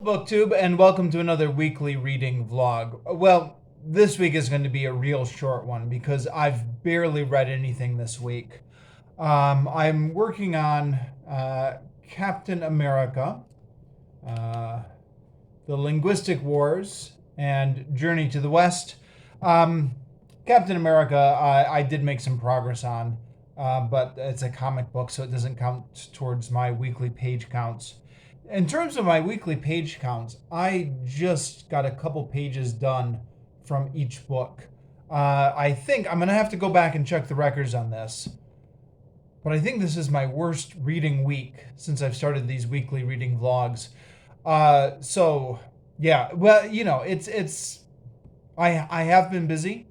BookTube, and welcome to another weekly reading vlog. Well, this week is going to be a real short one because I've barely read anything this week. I'm working on Captain America, the Linguistic Wars, and Journey to the West. Captain America, I did make some progress on, but it's a comic book, so it doesn't count towards my weekly page counts. In terms of my weekly page counts, I just got a couple pages done from each book. I think I'm going to have to go back and check the records on this. But I think this is my worst reading week since I've started these weekly reading vlogs. So, yeah, well, I have been busy.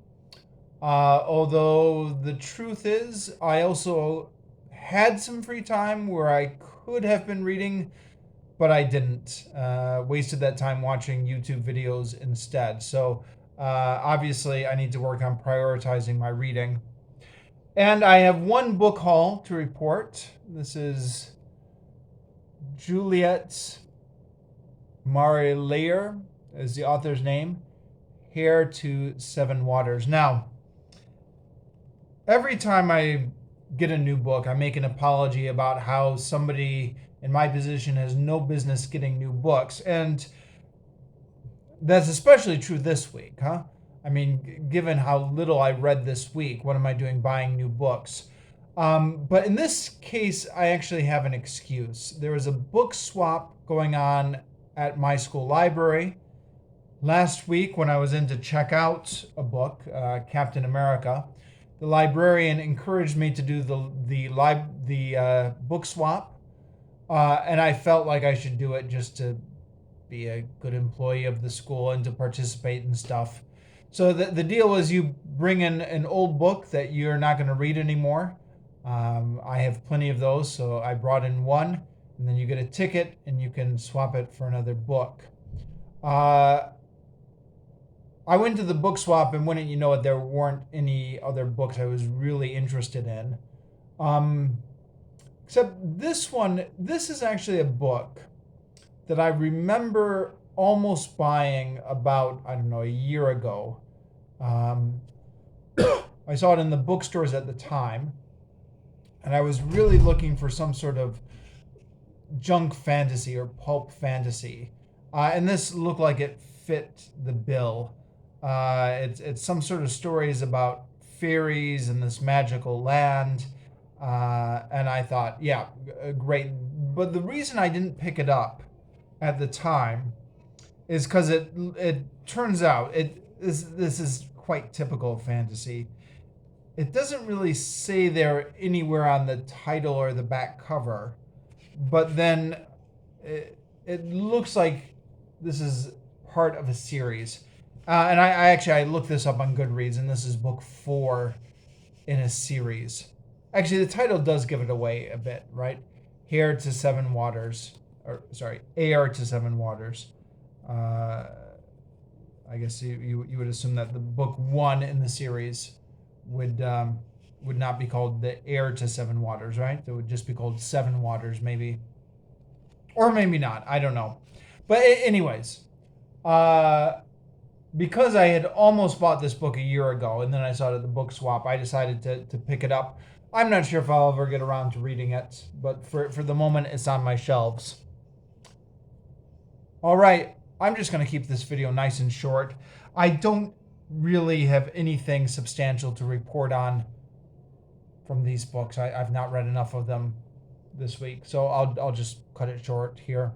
Although the truth is, I also had some free time where I could have been reading, but I didn't. Wasted that time watching YouTube videos instead. So obviously I need to work on prioritizing my reading. And I have one book haul to report. This is Juliet Marillier is the author's name. Heir to Sevenwaters. Now, every time I get a new book, I make an apology about how somebody in my position has no business getting new books. And that's especially true this week, huh? I mean, given how little I read this week, what am I doing buying new books? But in this case, I actually have an excuse. There was a book swap going on at my school library. Last week, when I was in to check out a book, Captain America, the librarian encouraged me to do the book swap. And I felt like I should do it just to be a good employee of the school and to participate in stuff. So the deal was you bring in an old book that you're not going to read anymore. I have plenty of those, so I brought in one, and then you get a ticket and you can swap it for another book. I went to the book swap, and wouldn't you know it, there weren't any other books I was really interested in. Except this one, this is actually a book that I remember almost buying about, I don't know, a year ago. I saw it in the bookstores at the time, and I was really looking for some sort of junk fantasy or pulp fantasy. And this looked like it fit the bill. It's some sort of stories about fairies in this magical land. And I thought, yeah, great. But the reason I didn't pick it up at the time is because it turns out this is quite typical of fantasy. It doesn't really say there anywhere on the title or the back cover, but then it looks like this is part of a series. And I looked this up on Goodreads, and this is book 4 in a series. Actually, the title does give it away a bit, right? Heir to Sevenwaters, or sorry, Heir to Sevenwaters. I guess you would assume that the book 1 in the series would not be called the Heir to Sevenwaters, right? It would just be called Sevenwaters, maybe, or maybe not. I don't know. But anyways, because I had almost bought this book a year ago, and then I saw it at the book swap, I decided to pick it up. I'm not sure if I'll ever get around to reading it, but for the moment, it's on my shelves. All right, I'm just going to keep this video nice and short. I don't really have anything substantial to report on from these books. I've not read enough of them this week, so I'll just cut it short here.